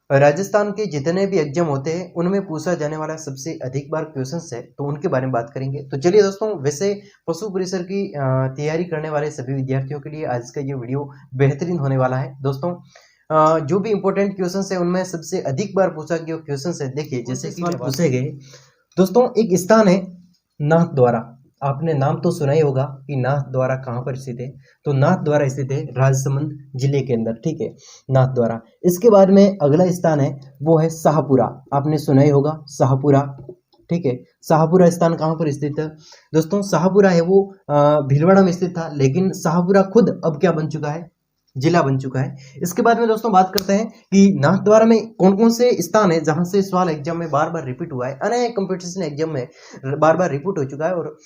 राजस्थान के जितने भी एग्जाम होते हैं उनमें पूछा जाने वाला सबसे अधिक बार क्वेश्चंस है, तो उनके बारे में बात करेंगे। तो चलिए दोस्तों, वैसे पशु परिसर की तैयारी करने वाले सभी विद्यार्थियों के लिए आज का ये वीडियो बेहतरीन होने वाला है। दोस्तों जो भी इंपॉर्टेंट क्वेश्चंस है उनमें सबसे अधिक बार पूछा गया क्वेश्चंस है, देखिए जैसे कि पूछे गए। दोस्तों एक स्थान है नाथद्वारा, आपने नाम तो सुना ही होगा कि नाथद्वारा कहाँ पर स्थित है। तो नाथद्वारा स्थित है राजसमंद जिले के अंदर, ठीक है, नाथद्वारा। इसके बाद में अगला स्थान है वो है शाहपुरा, आपने सुना ही होगा शाहपुरा, ठीक है। शाहपुरा स्थान कहाँ पर स्थित है दोस्तों? शाहपुरा है वो भीलवाड़ा में स्थित था, लेकिन शाहपुरा खुद अब क्या बन चुका है, जिला बन चुका है। इसके बाद में दोस्तों बात करते हैं कि नाथद्वारा में कौन कौन से स्थान है जहां से सवाल एग्जाम में बार बार रिपीट हुआ है, अनेक कंपटीशन एग्जाम में बार बार रिपीट हो चुका है। और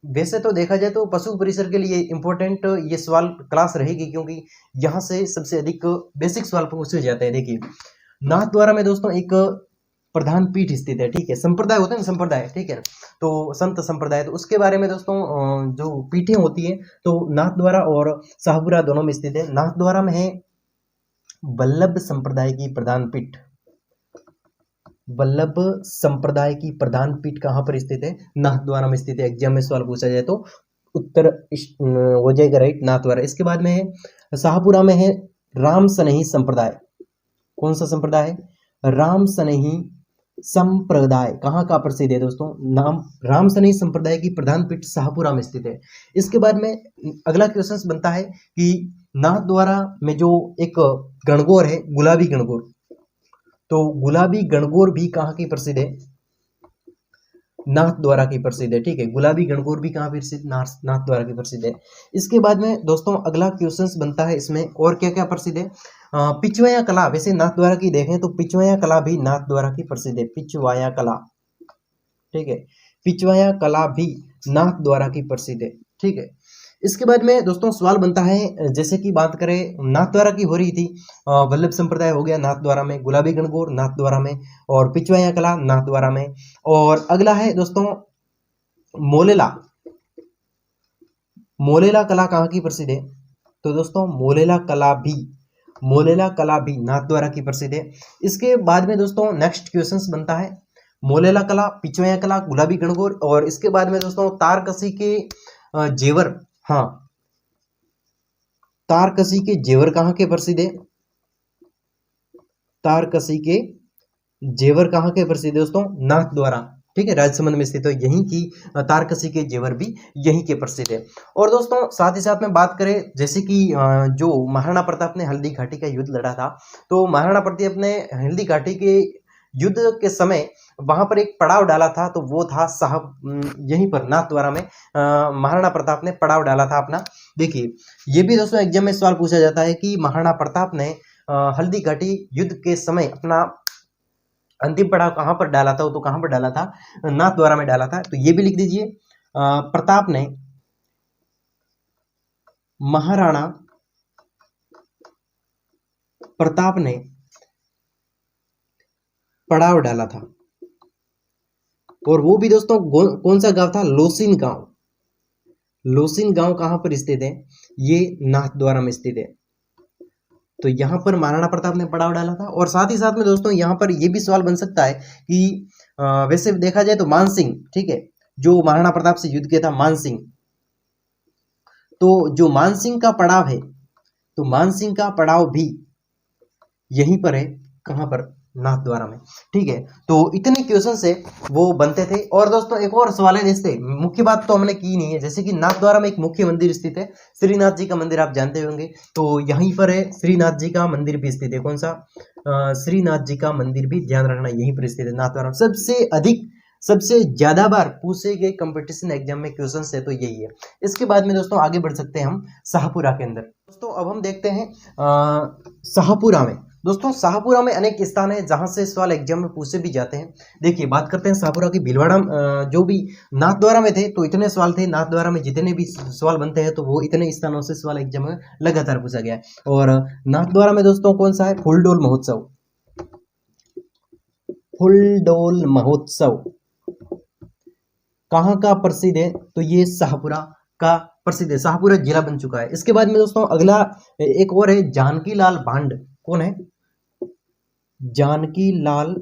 वैसे तो देखा जाए तो पशु परिसर के लिए इंपॉर्टेंट ये सवाल क्लास रहेगी, क्योंकि यहाँ से सबसे अधिक बेसिक सवाल पूछे जाते हैं। देखिए नाथद्वारा में दोस्तों एक प्रधान पीठ स्थित है, ठीक है, संप्रदाय होते हैं ना, संप्रदाय, ठीक है, तो संत संप्रदाय, तो उसके बारे में दोस्तों जो पीठें होती है तो नाथद्वारा और शाहपुरा दोनों में स्थित है। नाथद्वारा में है वल्लभ संप्रदाय की प्रधान पीठ, वल्लभ संप्रदाय की प्रधान पीठ कहाँ पर स्थित है? नाथद्वारा में स्थित है। एग्जाम में सवाल पूछा जाए तो उत्तर हो जाएगा राइट, नाथद्वारा। इसके बाद में है शाहपुरा में है राम सनेही संप्रदाय, कौन सा संप्रदाय है? राम सनेही संप्रदाय कहाँ का प्रसिद्ध है दोस्तों? नाम राम सनेही संप्रदाय की प्रधान पीठ शाहपुरा में स्थित है। इसके बाद में अगला क्वेश्चन बनता है कि नाथद्वारा में जो एक गणगौर है, गुलाबी गणगौर, तो गुलाबी गणगौर भी कहाँ की प्रसिद्ध है? नाथद्वारा की प्रसिद्ध है, ठीक है, गुलाबी गणगौर भी कहाँ प्रसिद्ध? नाथद्वारा की प्रसिद्ध है। इसके बाद में दोस्तों अगला क्वेश्चन बनता है इसमें और क्या क्या प्रसिद्ध है? पिछवाया कला, वैसे नाथद्वारा की देखें तो पिछवाया कला भी नाथद्वारा की प्रसिद्ध है, पिछवाया कला, ठीक है, पिछवाया कला भी नाथद्वारा की प्रसिद्ध है, ठीक है। इसके बाद में दोस्तों सवाल बनता है, जैसे कि बात करें नाथद्वारा की हो रही थी, वल्लभ संप्रदाय हो गया नाथद्वारा में, गुलाबी गणगौर नाथद्वारा में, और पिछवाया कला नाथद्वारा में। और अगला है दोस्तों मोलेला, मोलेला कला कहाँ की प्रसिद्ध है? तो दोस्तों मोलेला कला भी नाथद्वारा की प्रसिद्ध है। इसके बाद में दोस्तों नेक्स्ट क्वेश्चन बनता है मोलेला कला, पिछवाया कला, गुलाबी गणगौर, और इसके बाद में दोस्तों तारकसी के जेवर, हाँ, तारकसी के जेवर कहाँ के प्रसिद्ध है? तारकसी के जेवर कहाँ के प्रसिद्ध है दोस्तों? नाथद्वारा, ठीक है, राजसमंद में स्थित है, यहीं की तारकसी के जेवर भी यहीं के प्रसिद्ध है। और दोस्तों साथ ही साथ में बात करें, जैसे कि जो महाराणा प्रताप ने हल्दी घाटी का युद्ध लड़ा था, तो महाराणा प्रताप ने हल्दी घाटी के युद्ध के समय वहां पर एक पड़ाव डाला था, तो वो था यहीं पर नाथद्वारा में महाराणा प्रताप ने पड़ाव डाला था अपना। देखिए ये भी दोस्तों एग्जाम में सवाल पूछा जाता है कि महाराणा प्रताप ने हल्दी घाटी युद्ध के समय अपना अंतिम पड़ाव कहाँ पर डाला था, तो कहाँ पर डाला था? नाथद्वारा में डाला था। तो ये भी लिख दीजिए, महाराणा प्रताप ने पड़ाव डाला था, और वो भी दोस्तों कौन सा गांव था? लोसिन गांव। लोसिन गांव कहां पर स्थित है? ये नाथद्वारा में स्थित है। तो यहां पर महाराणा प्रताप ने पड़ाव डाला था। और साथ ही साथ में दोस्तों यहां पर यह भी सवाल बन सकता है कि वैसे देखा जाए तो मानसिंह, ठीक है, जो महाराणा प्रताप से युद्ध किया था मानसिंह, तो जो मानसिंह का पड़ाव है, तो मानसिंह का पड़ाव भी यहीं पर है, कहां पर? नाथद्वारा में, ठीक है। तो इतने क्वेश्चन से वो बनते थे। और दोस्तों एक और सवाल है, जैसे मुख्य बात तो हमने की नहीं है, जैसे कि नाथद्वारा में एक मुख्य मंदिर स्थित है, श्रीनाथ जी का मंदिर, आप जानते होंगे, तो यहीं पर है श्रीनाथ जी का मंदिर भी स्थित है। कौन सा? श्रीनाथ जी का मंदिर भी ध्यान रखना यहीं पर स्थित है नाथद्वारा। सबसे ज्यादा बार पूछे गए कंपटीशन एग्जाम में क्वेश्चन है तो यही है। इसके बाद में दोस्तों आगे बढ़ सकते हैं हम शाहपुरा के अंदर। दोस्तों अब हम देखते हैं शाहपुरा में। दोस्तों शाहपुरा में अनेक स्थान है जहां से सवाल एग्जाम में पूछे भी जाते हैं। देखिए बात करते हैं शाहपुरा की। भीलवाड़ा जो भी नाथद्वारा में थे तो इतने सवाल थे, नाथद्वारा में जितने भी सवाल बनते हैं तो वो इतने स्थानों से सवाल एग्जाम में लगातार पूछा गया है। और नाथद्वारा में दोस्तों कौन सा है? फूलडोल महोत्सव। फूलडोल महोत्सव कहाँ का प्रसिद्ध है? तो ये शाहपुरा का प्रसिद्ध है, शाहपुरा जिला बन चुका है। इसके बाद में दोस्तों अगला एक और है जानकी लाल भांड। कौन है? जानकी लाल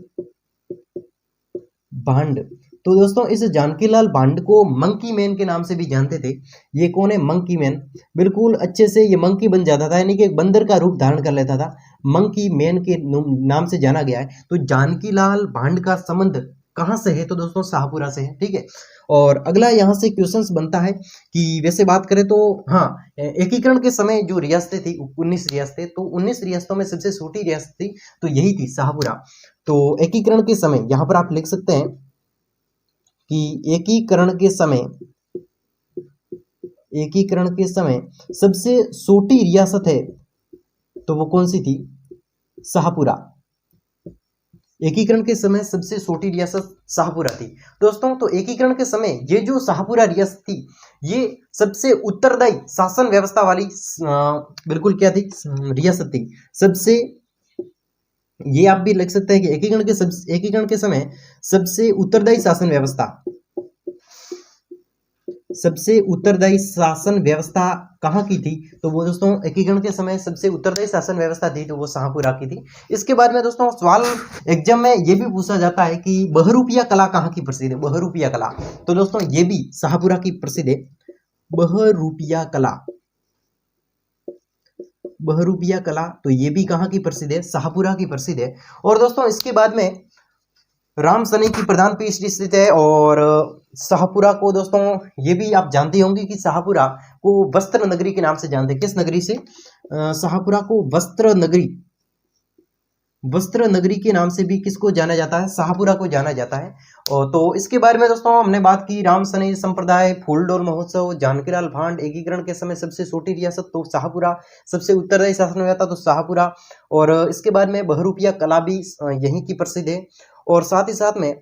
भांड। तो दोस्तों इस जानकी लाल भांड को मंकी मैन के नाम से भी जानते थे। ये कौन है? Monkey man. बिल्कुल अच्छे से ये मंकी बन जाता था, यानी कि एक बंदर का रूप धारण कर लेता था। मंकी मैन के नाम से जाना गया है। तो जानकी लाल भांड का संबंध कहाँ से है? तो दोस्तों शाहपुरा से है। ठीक है। और अगला यहाँ से क्वेश्चंस बनता है कि वैसे बात करें तो हाँ, एकीकरण के समय जो रियासतें थी 19 रियासतें, तो 19 रियासतों में सबसे छोटी रियासत थी तो यही थी शाहपुरा। तो एकीकरण के समय यहाँ पर आप लिख सकते हैं कि एकीकरण के समय सबसे छोटी रियासत है तो वो कौन सी थी? शाहपुरा। एकीकरण के समय सबसे छोटी रियासत शाहपुरा थी। दोस्तों तो एकीकरण के समय ये जो शाहपुरा रियासत थी ये सबसे उत्तरदायी शासन व्यवस्था वाली बिल्कुल क्या थी? रियासत थी। सबसे, ये आप भी लिख सकते हैं कि एकीकरण के समय सबसे उत्तरदायी शासन व्यवस्था कहाँ की थी? तो वो दोस्तों एकीकरण के समय सबसे उत्तरदायी शासन व्यवस्था थी तो वो शाहपुरा की थी। इसके बाद में दोस्तों सवाल एग्जाम में ये भी पूछा जाता है कि बहरूपिया कला कहाँ की प्रसिद्ध है? बहरूपिया कला। तो दोस्तों ये भी शाहपुरा की प्रसिद्ध है। बहरूपिया कला तो ये भी कहाँ की प्रसिद्ध है? शाहपुरा की प्रसिद्ध है। और दोस्तों इसके बाद में राम सनई की प्रधान पीठ स्थित है। और शाहपुरा को दोस्तों ये भी आप जानते होंगे कि शाहपुरा को वस्त्र नगरी के नाम से जानते हैं। किस नगरी से? शाहपुरा को वस्त्र नगरी के नाम से भी किसको जाना जाता है? शाहपुरा को जाना जाता है। और तो इसके बारे में दोस्तों हमने बात की राम सनई संप्रदाय, फूलडोल महोत्सव, जानकीलाल भांड, एकीकरण के समय सबसे छोटी रियासत तो शाहपुरा, सबसे उत्तरदायी शासन व्यवस्था तो शाहपुरा। और इसके बाद में बहरूपिया कला भी यहीं की प्रसिद्ध है। और साथ ही साथ में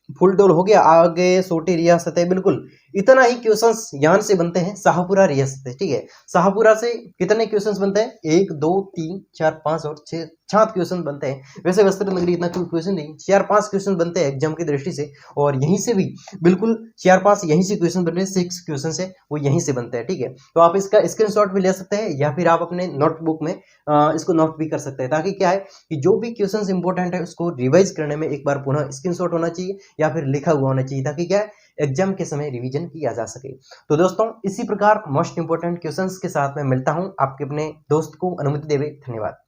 फुलडोल हो गया, आगे छोटी रियासत है। बिल्कुल इतना ही क्वेश्चंस यहाँ से बनते हैं शाहपुरा रियासत है। ठीक है। शाहपुरा से कितने क्वेश्चंस बनते हैं? 1 2 3 4 5 और 6 7 क्वेश्चन बनते हैं। वैसे वस्त्र नगरी इतना कोई क्वेश्चन नहीं, 4-5 क्वेश्चन बनते हैं एग्जाम की दृष्टि से। और यहीं से भी बिल्कुल 4-5 यहीं से क्वेश्चन बन रहे हैं, 6 क्वेश्चन है वो यहीं से बनते हैं। ठीक है। तो आप इसका स्क्रीनशॉट भी ले सकते हैं या फिर आप अपने नोटबुक में इसको नोट भी कर सकते हैं, ताकि क्या है कि जो भी क्वेश्चन इंपॉर्टेंट है उसको रिवाइज करने में एक बार पुनः स्क्रीनशॉट होना चाहिए या फिर लिखा हुआ होना चाहिए, ताकि क्या है एग्जाम के समय रिवीजन किया जा सके। तो दोस्तों इसी प्रकार मोस्ट इंपोर्टेंट क्वेश्चंस के साथ मैं मिलता हूं आपके अपने दोस्त को अनुमति देवे। धन्यवाद।